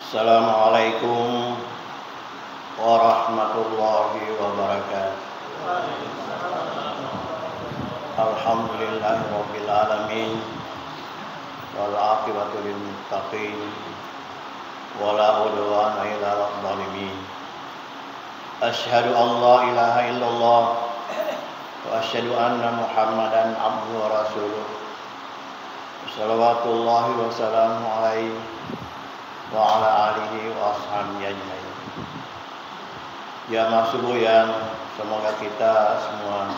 Assalamualaikum warahmatullahi wabarakatuh. Alhamdulillahirabbil alamin wal aqibatu lil muttaqin wala udwana illa 'alal zalimin. Asyhadu an la ilaha illallah wa asyhadu anna Muhammadan abduhu wa rasuluh. Shalawatullahi wa salamu alaihi wa ala alihi wa ashabihi ajmain. Ya mahsubu yang semoga kita semua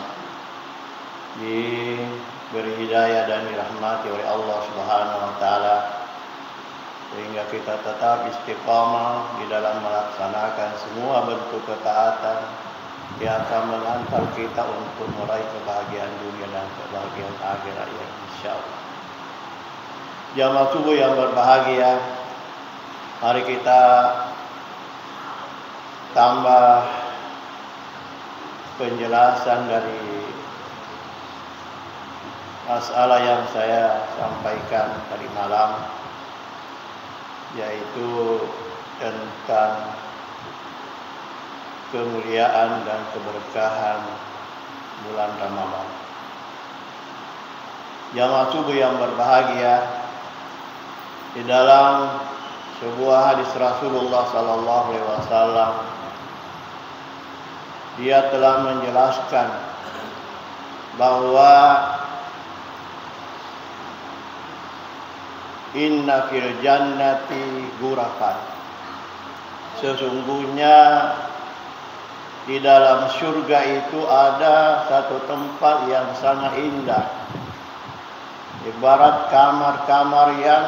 diberi hidayah dan dirahmati oleh Allah Subhanahu wa taala sehingga kita tetap istiqamah di dalam melaksanakan semua bentuk ketaatan yang akan mengantar kita untuk meraih kebahagiaan dunia dan kebahagiaan akhirat yang insyaallah. Jamaah subuh yang berbahagia, mari kita tambah penjelasan dari masalah yang saya sampaikan tadi malam, yaitu tentang kemuliaan dan keberkahan bulan Ramadan. Jamaah subuh yang berbahagia, di dalam sebuah hadis Rasulullah sallallahu alaihi wasallam dia telah menjelaskan bahwa inna fil jannati ghurafan, sesungguhnya di dalam surga itu ada satu tempat yang sangat indah, ibarat kamar-kamar yang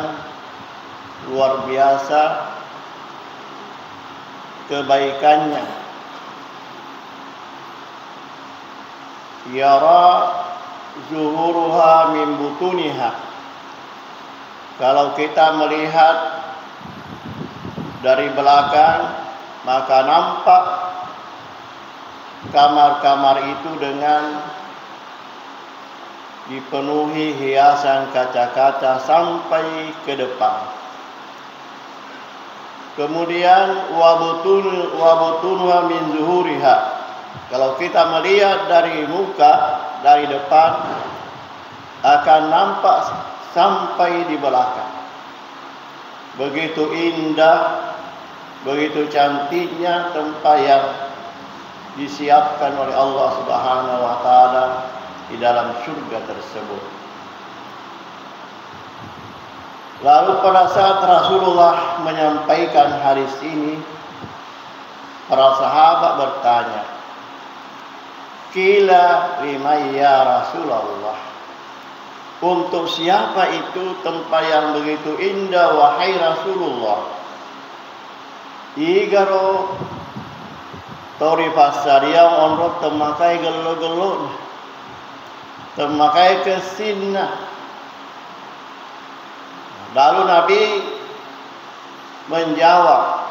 luar biasa kebaikannya. Yara zuhuruha min butuniha, kalau kita melihat dari belakang maka nampak kamar-kamar itu dengan dipenuhi hiasan kaca-kaca sampai ke depan. Kemudian wabutunha min zuhuriha, kalau kita melihat dari muka, dari depan, akan nampak sampai di belakang. Begitu indah, begitu cantiknya tempat yang disiapkan oleh Allah Subhanahu wa taala di dalam surga tersebut. Lalu pada saat Rasulullah menyampaikan hadis ini, para sahabat bertanya, "Qila liman ya Rasulullah?" Untuk siapa itu tempat yang begitu indah wahai Rasulullah? Igaro tori pasariang onrot temakai gelo-gelo, temakai kesinna. Lalu Nabi menjawab,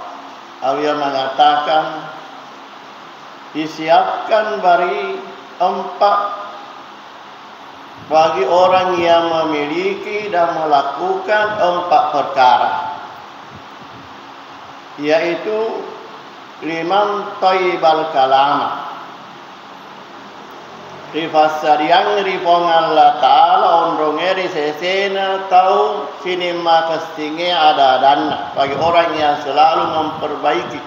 dia mengatakan, disiapkan bagi orang yang memiliki dan melakukan 4 perkara, yaitu liman thayyibal kalama, rifasariang ripongan la ta'ala ondrongeri sesena tau sinima kestinge ada dana, bagi orang yang selalu memperbaiki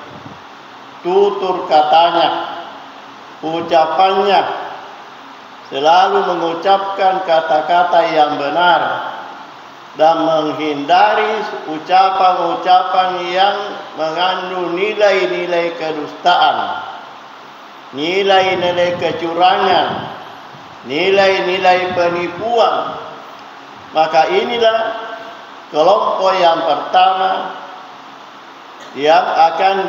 tutur katanya, ucapannya, selalu mengucapkan kata-kata yang benar dan menghindari ucapan-ucapan yang mengandung nilai-nilai kedustaan, nilai-nilai kecurangan, nilai-nilai penipuan. Maka inilah kelompok yang pertama yang akan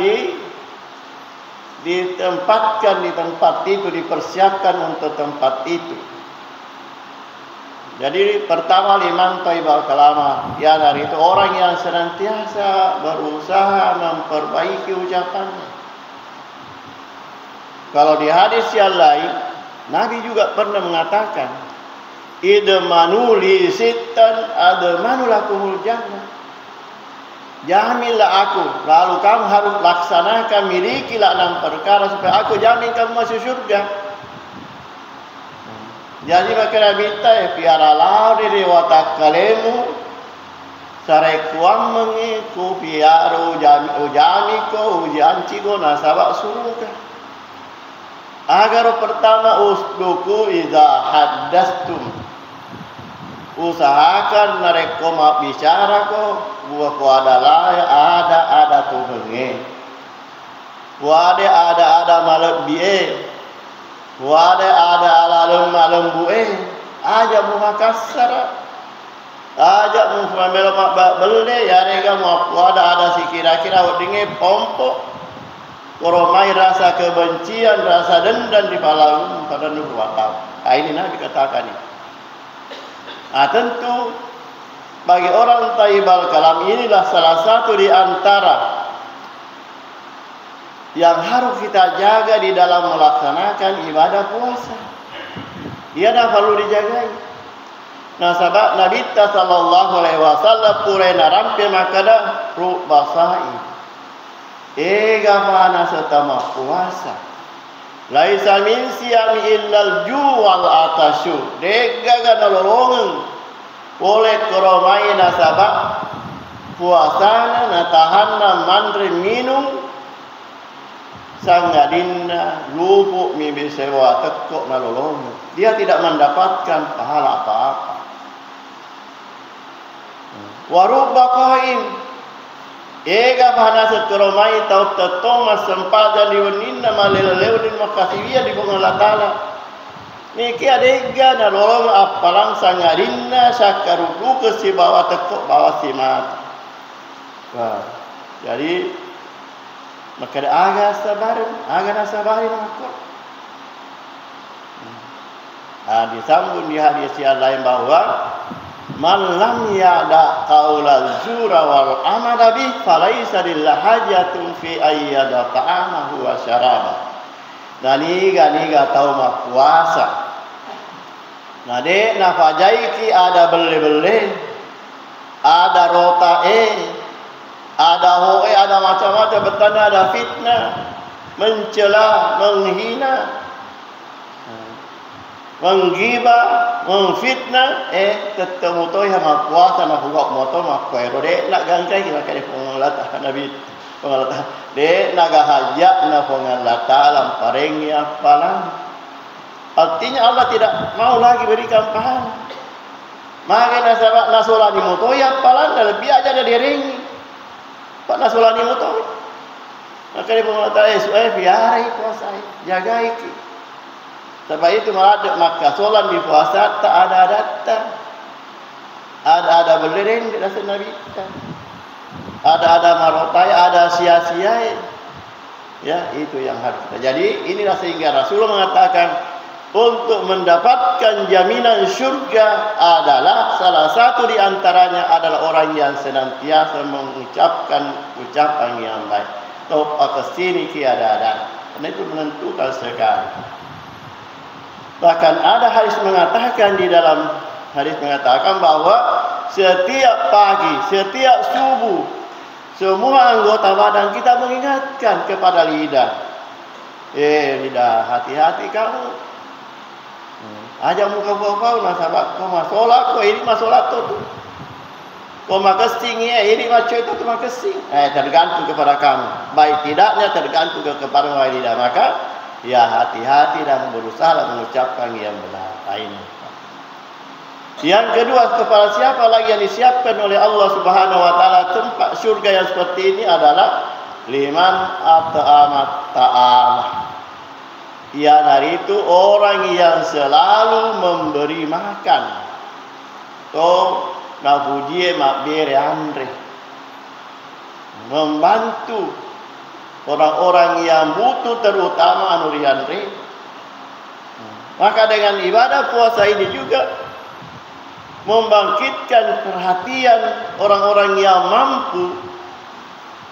ditempatkan di tempat itu, dipersiapkan untuk tempat itu. Jadi pertama liman thayyibal kalama, ya dari itu orang yang senantiasa berusaha memperbaiki ucapannya. Kalau di hadis yang lain, Nabi juga pernah mengatakan, idmanu li sittan admanu lakumul jannah. jaminlah aku, lalu kamu harus laksanakan, milikilah 6 perkara supaya aku jamin kamu masuk surga. Jadi maka Nabi ya piaralah diri watak kalemu sarai kuam mengiku piaru ujami ko ujanci ko nasabak surga. Agar pertama usduku iza haddastum, usahakan mereka mau bicara ko buah ko adalah ada tu bengi, ada malam biye, ada malam bueh, aja muka kasar, aja muka melom belde ya rega mau ada si kira-kira dinge pompo. Koromai rasa kebencian, rasa dendam di palang pada nubuatan. Ini Nabi katakan ini. Tentu bagi orang Thayyibul Kalam inilah salah satu di antara yang harus kita jaga di dalam melaksanakan ibadah puasa. Ia dah perlu dijagai. Nah, sahabat Nabi sallallahu alaihi wasallam purena rampe makada rubasai. Ega mana setama puasa. Laisa min siyami illal juwal atasyu. Dega gana lolongan. Oleh koromai nasabak puasana natahanna mandri minum sangadinna lupuk mibi sewa tekok na lolongan. Dia tidak mendapatkan pahala apa-apa. Warubba qaim. Ega bahana setoromai tau tetoma sempada diweninna maleleleudin makasivia di bunga latala. Niki adega na lorong apalang sangarinna sakaruku ke si bawa tekok bawa si mati. Wah, jadi maka aga sabarin makok. Disambung di hadis yang lain bahwa man lam ya'da qaulal zura wal amala bih falaisa lillah hajatun fi ayyada ta'amahu wa syaraba. Niga tahu mah puasa. Na fajaiki ada bele-bele, ada rota ada hoe, ada macam-macam bertanda, ada fitnah, mencela, menghina, menggibah, memfitnah, ketemu toh yang puasa nak buat motor mak kuero dek nak gangkai kita kali pengalatan Nabi pengalatan dek nak hajat nak pengalatan alam parengnya palang. Artinya Allah tidak mau lagi berikan pahala. Maka nasolani motor ya palang lebih aja dari ring. Pak nasolani motor. Maka dia pengalatan biarai puasa, jagai. Sebab itu maka solat di puasa tak ada datang. Ada berlereng di dasar Nabi kita. Ada marotai, ada sia-sia. Ya, itu yang harus kita. Jadi inilah sehingga Rasulullah mengatakan untuk mendapatkan jaminan syurga adalah salah satu di antaranya adalah orang yang senantiasa mengucapkan ucapan yang baik. Topa kesini tiada. Karena itu menentukan sekali. Bahkan ada hadis mengatakan di dalam hadis mengatakan bahwa setiap pagi, setiap subuh, semua anggota badan kita mengingatkan kepada lidah. Lidah, hati-hati kamu. Aja muka bau nasabak kau masolat, kau ini masolat tu. Kau makasing ini macam itu makasing. Tergantung kepada kamu. Baik tidaknya tergantung kepada lidah. Maka ya hati-hati dan berusaha mengucapkan yang benar. Ini. Yang kedua, kepada siapa lagi yang disiapkan oleh Allah Subhanahu wa taala tempat surga yang seperti ini adalah liman at'amat ta'amah. Ya, dari itu orang yang selalu memberi makan. Nafujie makbere andre. Membantu orang-orang yang butuh terutama anurianri. Maka dengan ibadah puasa ini juga membangkitkan perhatian orang-orang yang mampu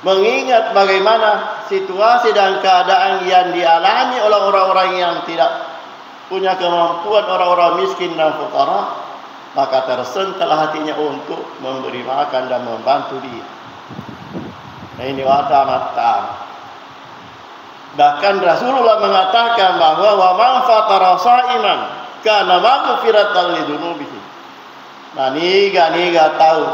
mengingat bagaimana situasi dan keadaan yang dialami oleh orang-orang yang tidak punya kemampuan, orang-orang miskin dan fuqara, maka tersentuh hatinya untuk memberi makan dan membantu dia. Nah ini wata mata. Bahkan Rasulullah mengatakan bahwa wa man fatara sha'iman kana maghfiratan lidunubihi. Nah niga tahu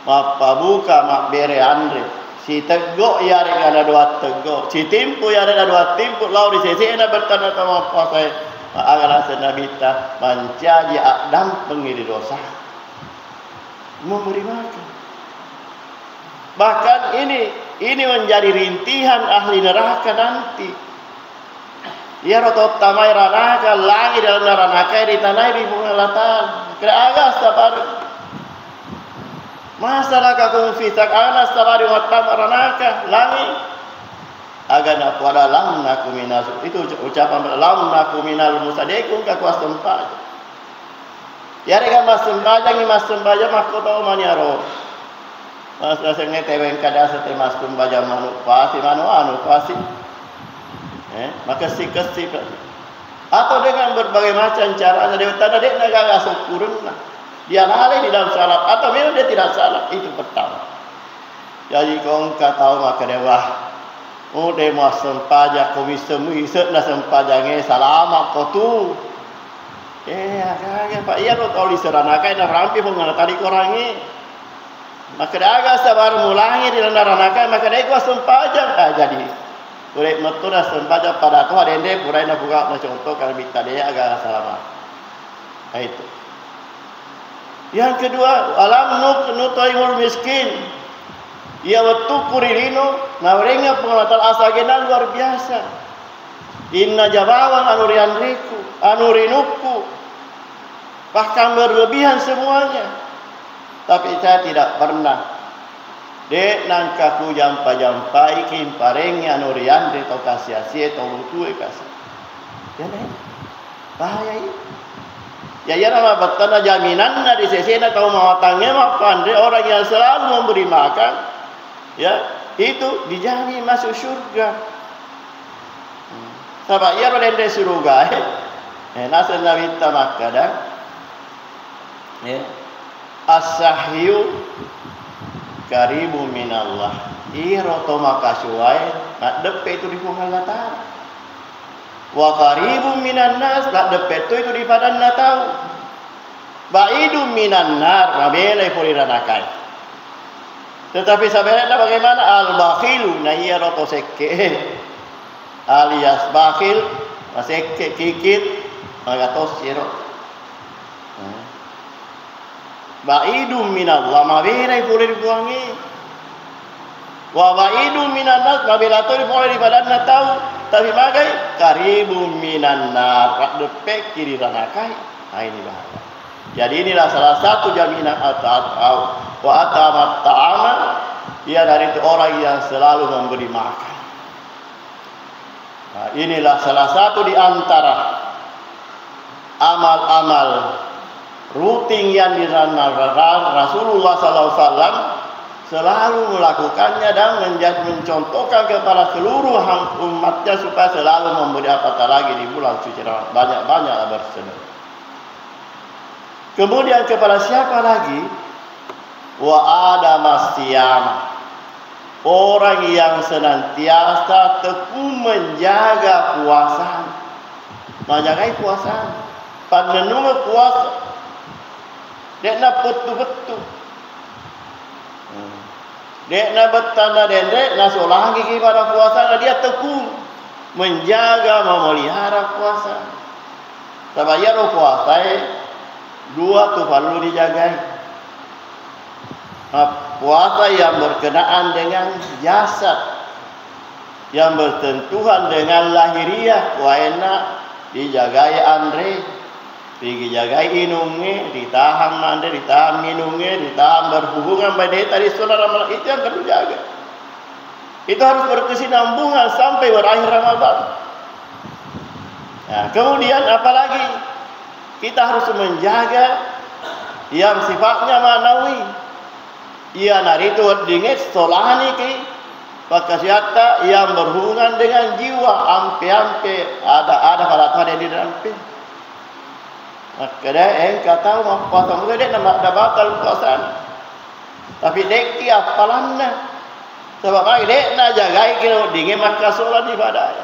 apa buka mak bere andre si tegok yare ada dua tegok si timpu yare ada dua timpu lau di sisi ena bertanda sama puasa agala senabita mencaji adam pengiri dosa memberi makan. Bahkan ini menjadi rintihan ahli neraka nanti. Ya rotot tamai ranaka langi dalam neraka di tanah di pengelatan. Kira agak sabar. Masyarakat kumfisak anas sabar di matam ranaka langi. Agak pada lam naku minal itu ucapan lam naku minal musadekun kakuas tempat. Ya rekan mas sembaja ni mas sembaja mahkota maniaro. Mas rasanya teweng kada setemas sembaja manu pasti anu pasti. Maka sikesip atau dengan berbagai macam cara ada tanda dek negara syukurna dia lalai di dalam salat atau memang dia tidak salah itu pertama. Jadi kau tahu maka dewa de mas sempaja komisemu isek na sempajangnya salamat kau tu. Agak Pak iya kau tahu diseranakai na rampi mengenal korangi. Maka agak sabar mulangi di ranakai maka dia kuas sempajang jadi Kurek metu na sempaja pada tu adende purai na buka na contoh kalau minta dia agak selamat. Nah itu. Yang kedua, alam nutaimul miskin. Ia waktu kuririno na orangnya pengelatan asagena luar biasa. Inna jabawang anurinuku. Bahkan berlebihan semuanya. Tapi saya tidak pernah dek nangkaku jampai kimparengnya nurian de to kasia-sia to lutue kasih. Ya nih. Bahaya ini. Ya nama betana jaminan na di sesena kau mawatangnya makan de orang yang selalu memberi makan. Ya, itu dijamin masuk surga. Sabak ya rodende surga. Nasa nabi tamakada. Ya. As-sahyu karibu minallah. Iroto makasuai nak depe itu di pengalatan. Wa karibu minan nas nak depe itu di padan na tahu. Baidu minan nar mabele poliranakai. Tetapi sebenarnya bagaimana al-bakhilu nah iroto sekke alias bakhil sekke kikit magatos siro. Ba'idum minallah mabelai boleh dibuangi. Wa ba'idum minan nas mabela tu boleh di badan na tahu tapi magai karibum minan nar rak depe kiri ranakai. Nah ini bahaya. Jadi inilah salah satu jaminan atau wa atamat ta'ama ia dari itu orang yang selalu memberi makan. Nah, inilah salah satu di antara amal-amal rutin yang diramalkan Rasulullah SAW selalu melakukannya dan mencontohkan kepada seluruh umatnya supaya selalu memberi apatah lagi di bulan suci Ramadan banyak-banyaklah bersedekah. Kemudian kepada siapa lagi? Wa ada masyam orang yang senantiasa tekun menjaga puasa, menjaga puasa, panenung puasa. Dek na betul-betul. Dek na betanda dendek na solah gigi pada puasa dia tekun menjaga memelihara puasa. Sabayar puasa dua tu perlu dijaga. Puasa yang berkenaan dengan jasad, yang bersentuhan dengan lahiriah, waena dijagai andre. Dijagai inungnya, ditahan mandi, ditahan minumnya, ditahan berhubungan pada tadi saudara malam itu yang perlu jaga. Itu harus berkesinambungan sampai berakhir Ramadan. Nah, kemudian apalagi kita harus menjaga yang sifatnya manawi. Ia naritu dingin solani ki pakasiata yang berhubungan dengan jiwa ampe-ampe ada pada Tuhan di dalam pe. Maka dia kata mau puasa mula dia nak batal puasa. Tapi deki apalanna. Sebab lagi dek nak jagai kira dingin maka solat ibadah.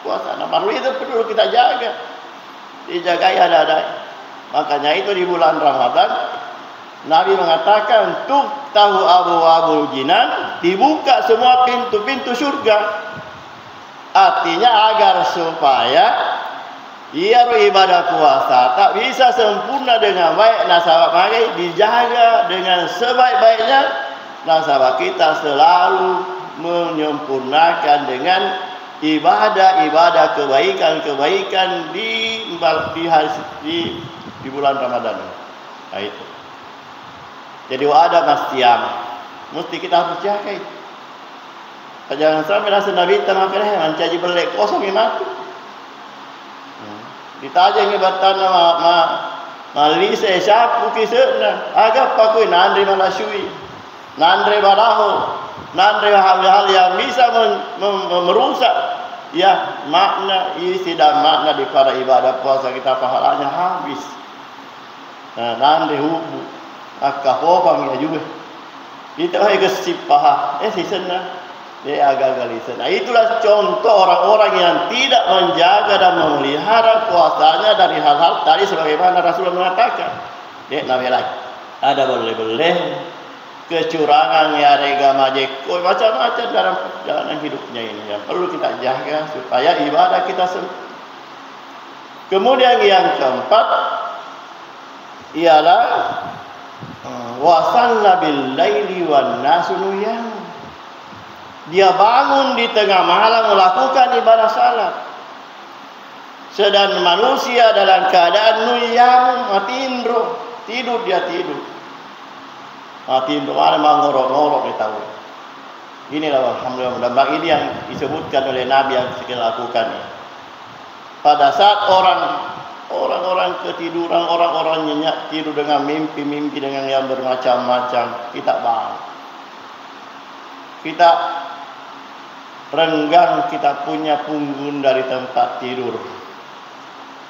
Puasa perlu itu perlu kita jaga. Dijagai ada. Makanya itu di bulan Ramadan Nabi mengatakan tuh tahu abu-abu jinan, dibuka semua pintu-pintu surga. Artinya agar supaya ibadah puasa tak bisa sempurna dengan baik, nasabah mari dijaga dengan sebaik-baiknya. Nasabah kita selalu menyempurnakan dengan ibadah-ibadah kebaikan-kebaikan di bulan Ramadan. Nah itu. Jadi ada mastiam, mesti kita harus jaga itu. Jangan sampai rasa Nabi tamakah mencaji belek kosong mati. Ditaja ngebatan malisa siapa kisahnya. Agak pakui nandri malasui, nandri baraho, nandri hal-hal yang bisa merusak ya makna isi dan makna di pada ibadah puasa kita, pahalanya habis. Nah, nandri hubu akahopang ya juga. Kita hai gesip paha sisena. Dia agak lisan. Nah, itulah contoh orang-orang yang tidak menjaga dan memelihara puasanya dari hal-hal tadi sebagaimana Rasulullah mengatakan. Dia nabi lagi. Ada boleh-boleh kecurangan ya rega majeko macam-macam dalam perjalanan hidupnya ini yang perlu kita jaga supaya ibadah kita Kemudian yang keempat ialah wasalla bil laili wan nasu niyam. Dia bangun di tengah malam melakukan ibadah salat. Sedang manusia dalam keadaan nuyam, matindro, tidur dia tidur. Matindro mana mangorok-ngorok dia tahu. Inilah alhamdulillah mudah-mudahan ini yang disebutkan oleh Nabi yang kita lakukan. Pada saat orang-orang ketiduran, orang-orang nyenyak tidur dengan mimpi-mimpi dengan yang bermacam-macam, kita bangun. Kita renggang kita punya punggung dari tempat tidur,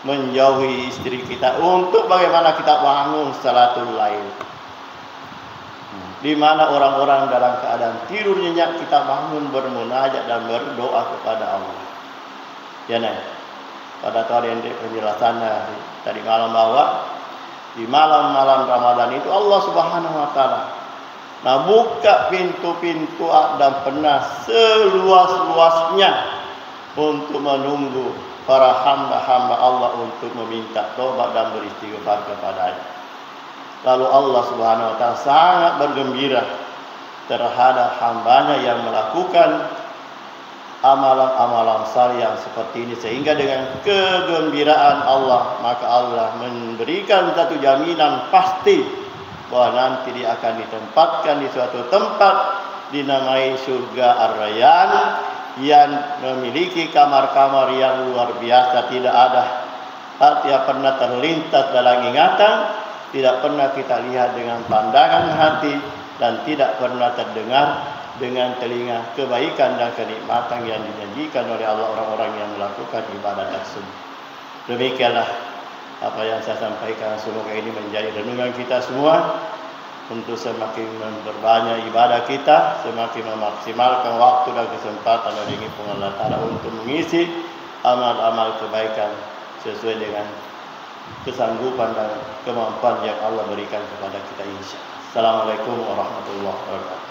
menjauhi istri kita untuk bagaimana kita bangun salatul lail. Di mana orang-orang dalam keadaan tidur nyenyak kita bangun bermunajat dan berdoa kepada Allah. Ya nih, pada tadi penjelasannya tadi malam bahwa di malam-malam Ramadan itu Allah Subhanahu Wa Taala buka pintu-pintu dan pernah seluas-luasnya untuk menunggu para hamba-hamba Allah untuk meminta tobat dan beristighfar kepadanya. Lalu Allah Subhanahu Wa Taala sangat bergembira terhadap hambanya yang melakukan amalan-amalan saleh yang seperti ini, sehingga dengan kegembiraan Allah maka Allah memberikan satu jaminan pasti bahwa nanti dia akan ditempatkan di suatu tempat dinamai surga Ar-Rayyan yang memiliki kamar-kamar yang luar biasa. Tidak ada yang pernah terlintas dalam ingatan, tidak pernah kita lihat dengan pandangan hati, dan tidak pernah terdengar dengan telinga kebaikan dan kenikmatan yang dijanjikan oleh Allah orang-orang yang melakukan ibadah tersebut. Demikianlah apa yang saya sampaikan, semoga ini menjadi renungan kita semua untuk semakin memperbanyak ibadah kita, semakin memaksimalkan waktu dan kesempatan dari Allah Ta'ala untuk mengisi amal-amal kebaikan sesuai dengan kesanggupan dan kemampuan yang Allah berikan kepada kita insya Allah. Assalamualaikum warahmatullahi wabarakatuh.